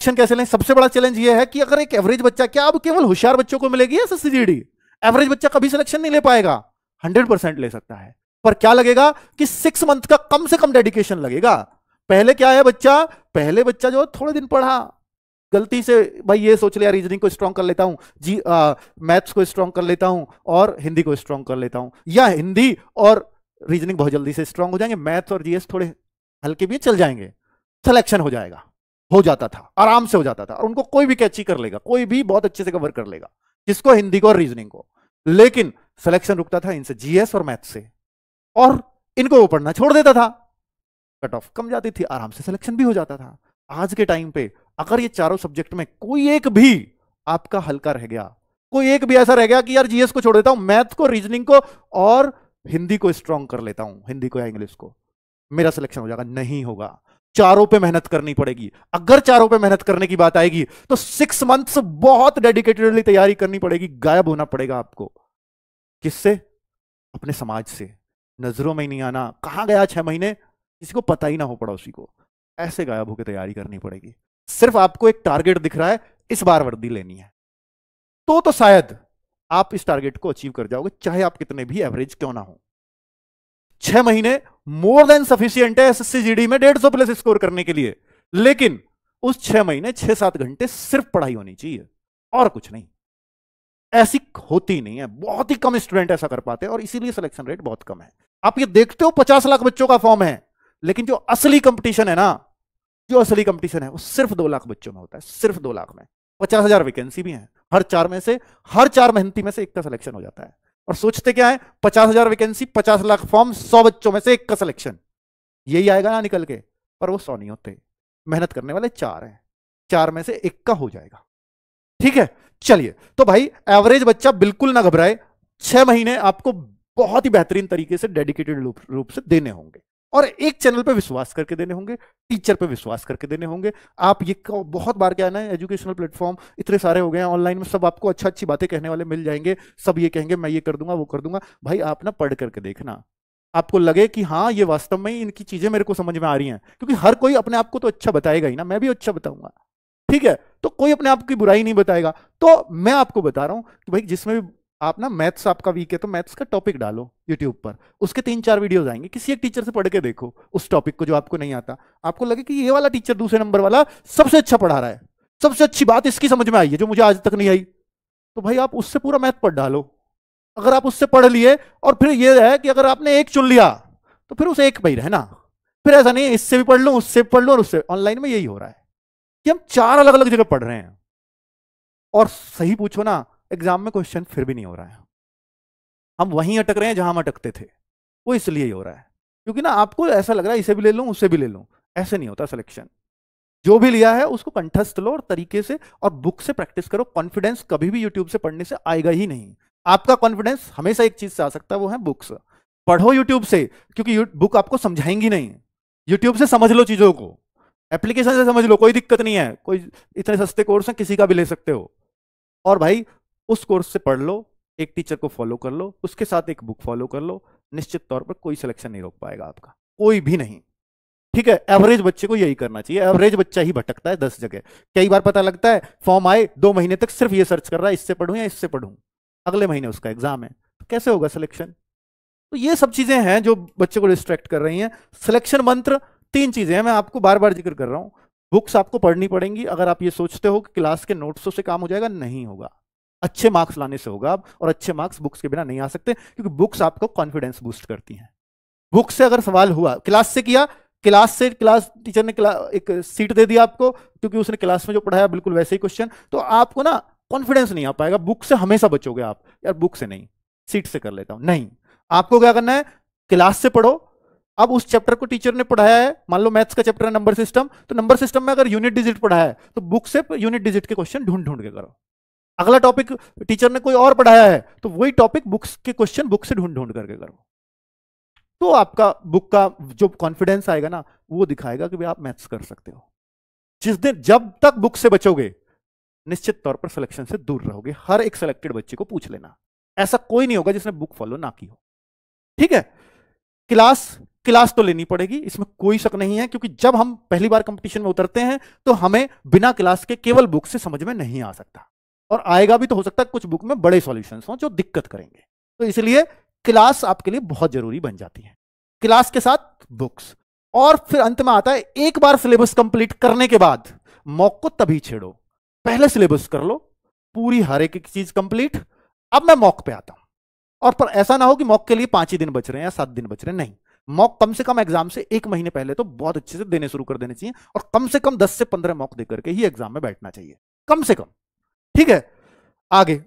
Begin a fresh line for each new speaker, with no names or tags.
Selection कैसे लें? सबसे बड़ा चैलेंज ये है कि अगर एक एवरेज बच्चा, क्या अब केवल होशियार बच्चों को मिलेगी एसएससीजीडी? एवरेज बच्चा कभी सिलेक्शन नहीं ले पाएगा। 100% ले सकता है, पर क्या लगेगा कि 6 मंथ का कम से कम डेडिकेशन लगेगा। पहले क्या है पहले बच्चा जो थोड़े दिन पढ़ा, गलती से भाई ये सोच लिया रीजनिंग को स्ट्रॉन्ग कर लेता हूं जी, मैथ्स को स्ट्रॉन्ग कर लेता हूं और हिंदी को स्ट्रॉन्ग कर लेता हूं, या हिंदी और रीजनिंग बहुत जल्दी से स्ट्रॉन्ग हो जाएंगे, मैथ्स और जीएस थोड़े हल्के भी चल जाएंगे, सिलेक्शन हो जाएगा। हो जाता था, आराम से हो जाता था, और उनको कोई भी कैची कर लेगा, कोई भी बहुत अच्छे से कवर कर लेगा, किसको? हिंदी को और रीजनिंग को। लेकिन सिलेक्शन रुकता था इनसे, जीएस और मैथ्स से, और इनको वो पढ़ना छोड़ देता था, कट ऑफ कम जाती थी, आराम से सिलेक्शन भी हो जाता था। आज के टाइम पे अगर ये चारों सब्जेक्ट में कोई एक भी आपका हल्का रह गया, कोई एक भी ऐसा रह गया कि यार जीएस को छोड़ देता हूं, मैथ को, रीजनिंग को और हिंदी को स्ट्रॉन्ग कर लेता हूं, हिंदी को या इंग्लिश को, मेरा सिलेक्शन हो जाएगा, नहीं होगा। चारों पे मेहनत करनी पड़ेगी। अगर चारों पे मेहनत करने की बात आएगी तो 6 मंथ्स बहुत डेडिकेटेडली तैयारी करनी पड़ेगी। गायब होना पड़ेगा आपको, किससे? अपने समाज से, नजरों में नहीं आना। कहां गया 6 महीने, किसी को पता ही ना हो, पड़ोसी को, ऐसे गायब होकर तैयारी करनी पड़ेगी। सिर्फ आपको एक टारगेट दिख रहा है, इस बार वर्दी लेनी है, तो शायद आप इस टारगेट को अचीव कर जाओगे, चाहे आप कितने भी एवरेज क्यों ना हो। 6 महीने मोर देन सफिशिएंट है एसएससीजीडी में 150 प्लस स्कोर करने के लिए, लेकिन उस 6 महीने 6-7 घंटे सिर्फ पढ़ाई होनी चाहिए और कुछ नहीं। ऐसी होती नहीं है, बहुत ही कम स्टूडेंट ऐसा कर पाते हैं, और इसीलिए सिलेक्शन रेट बहुत कम है। आप ये देखते हो 50 लाख बच्चों का फॉर्म है, लेकिन जो असली कंपटीशन है ना, जो असली कंपटीशन है वो सिर्फ 2 लाख बच्चों में होता है, सिर्फ 2 लाख में। 50,000 वैकेंसी भी है, हर 4 मेहनती में से एक का सिलेक्शन हो जाता है। और सोचते क्या है, 50,000 वैकेंसी, 50 लाख फॉर्म, 100 बच्चों में से एक का सिलेक्शन, यही आएगा ना निकल के। पर वो 100 नहीं होते, मेहनत करने वाले 4 हैं, 4 में से एक का हो जाएगा। ठीक है, चलिए। तो भाई एवरेज बच्चा बिल्कुल ना घबराए, 6 महीने आपको बहुत ही बेहतरीन तरीके से डेडिकेटेड रूप से देने होंगे, और एक चैनल पे विश्वास करके देने होंगे, टीचर पे विश्वास करके देने होंगे। आप ये बहुत बार क्या है ना, एजुकेशनल प्लेटफॉर्म इतने सारे हो गए हैं ऑनलाइन में, सब आपको अच्छी बातें कहने वाले मिल जाएंगे, सब ये कहेंगे मैं ये कर दूंगा, वो कर दूंगा। भाई आप ना पढ़ करके देखना, आपको लगे कि हाँ ये वास्तव में इनकी चीजें मेरे को समझ में आ रही हैं, क्योंकि हर कोई अपने आप को तो अच्छा बताएगा ही ना, मैं भी अच्छा बताऊंगा, ठीक है? तो कोई अपने आप की बुराई नहीं बताएगा। तो मैं आपको बता रहा हूं कि भाई जिसमें भी आप ना मैथ्स आपका वीक है तो मैथ्स का टॉपिक डालो यूट्यूब पर, उसके 3-4 वीडियोस आएंगे, किसी एक टीचर से पढ़ के देखो उस टॉपिक को जो आपको नहीं आता, आपको लगे कि ये वाला टीचर दूसरे नंबर वाला सबसे अच्छा पढ़ा रहा है, सबसे अच्छी बात इसकी समझ में आई है जो मुझे आज तक नहीं आई, तो भाई आप उससे पूरा मैथ पढ़ डालो। अगर आप उससे पढ़ लिए, और फिर ये है कि अगर आपने एक चुन लिया तो फिर उसे एक पे ही रहना, फिर ऐसा नहीं इससे भी पढ़ लूं, उससे भी पढ़ लूं, और उससे। ऑनलाइन में यही हो रहा है कि हम 4 अलग अलग जगह पढ़ रहे हैं, और सही पूछो ना एग्जाम में क्वेश्चन फिर भी नहीं हो रहा है, हम वहीं अटक रहे हैं जहां हम अटकते थे। वो इसलिए ही हो रहा है क्योंकि ना आपको ऐसा लग रहा है इसे भी ले लूं, उससे भी ले लूं। ऐसे नहीं होता सिलेक्शन। जो भी लिया है उसको कंठस्थ लो और तरीके से, और बुक से प्रैक्टिस करो। कॉन्फिडेंस कभी भी यूट्यूब से पढ़ने से आएगा ही नहीं। आपका कॉन्फिडेंस हमेशा एक चीज से आ सकता है, वो है बुक्स। पढ़ो यूट्यूब से, क्योंकि बुक आपको समझाएंगी नहीं। यूट्यूब से समझ लो चीजों को, एप्लीकेशन से समझ लो, कोई दिक्कत नहीं है, कोई इतने सस्ते कोर्स हैं किसी का भी ले सकते हो। और भाई उस कोर्स से पढ़ लो, एक टीचर को फॉलो कर लो, उसके साथ एक बुक फॉलो कर लो, निश्चित तौर पर कोई सिलेक्शन नहीं रोक पाएगा आपका, कोई भी नहीं। ठीक है, एवरेज बच्चे को यही करना चाहिए। एवरेज बच्चा ही भटकता है 10 जगह। कई बार पता लगता है फॉर्म आए 2 महीने तक सिर्फ ये सर्च कर रहा है, इससे पढ़ूं या इससे पढ़ूं, अगले महीने उसका एग्जाम है, तो कैसे होगा सिलेक्शन? तो ये सब चीजें हैं जो बच्चे को डिस्ट्रैक्ट कर रही हैं। सिलेक्शन मंत्र 3 चीजें हैं, मैं आपको बार बार जिक्र कर रहा हूं। बुक्स आपको पढ़नी पड़ेंगी। अगर आप ये सोचते हो कि क्लास के नोट्सों से काम हो जाएगा, नहीं होगा। अच्छे मार्क्स लाने से होगा, और अच्छे मार्क्स बुक्स के बिना नहीं आ सकते, क्योंकि बुक्स आपको कॉन्फिडेंस बूस्ट करती हैं। बुक से अगर सवाल हुआ, क्लास से किया, क्लास टीचर ने एक सीट दे दिया आपको, क्योंकि उसने क्लास में जो पढ़ाया बिल्कुल वैसे ही क्वेश्चन, तो आपको ना कॉन्फिडेंस नहीं आ पाएगा। बुक से हमेशा बचोगे आप, यार बुक से नहीं, सीट से कर लेता हूं, नहीं। आपको क्या करना है, क्लास से पढ़ो। अब उस चैप्टर को टीचर ने पढ़ाया है, मान लो मैथ्स का चैप्टर है नंबर सिस्टम, तो नंबर सिस्टम में अगर यूनिट डिजिट पढ़ाया है तो बुक से यूनिट डिजिट के क्वेश्चन ढूंढ ढूंढ के करो। अगला टॉपिक टीचर ने कोई और पढ़ाया है तो वही टॉपिक बुक्स के क्वेश्चन बुक से ढूंढ ढूंढ करके करो। तो आपका बुक का जो कॉन्फिडेंस आएगा ना, वो दिखाएगा कि भाई आप मैथ्स कर सकते हो। जिस दिन जब तक बुक से बचोगे, निश्चित तौर पर सिलेक्शन से दूर रहोगे। हर एक सिलेक्टेड बच्चे को पूछ लेना, ऐसा कोई नहीं होगा जिसने बुक फॉलो ना की हो। ठीक है, क्लास क्लास तो लेनी पड़ेगी, इसमें कोई शक नहीं है, क्योंकि जब हम पहली बार कंपटीशन में उतरते हैं तो हमें बिना क्लास के केवल बुक से समझ में नहीं आ सकता, और आएगा भी तो हो सकता है कुछ बुक में बड़े सॉल्यूशंस हों जो दिक्कत करेंगे। तो इसलिए क्लास आपके लिए बहुत जरूरी बन जाती है, क्लास के साथ बुक्स। और फिर अंत में आता है, एक बार सिलेबस कंप्लीट करने के बाद मॉक को तभी छेड़ो, पहले सिलेबस कर लो पूरी, हर एक चीज कंप्लीट, अब मैं मॉक पे आता हूं। और पर ऐसा ना हो कि मॉक के लिए 5 ही दिन बच रहे हैं या 7 दिन बच रहे हैं, नहीं, मॉक कम से कम एग्जाम से 1 महीने पहले तो बहुत अच्छे से देने शुरू कर देने चाहिए, और कम से कम 10 से 15 मॉक देकर के ही एग्जाम में बैठना चाहिए, कम से कम। ठीक है, आगे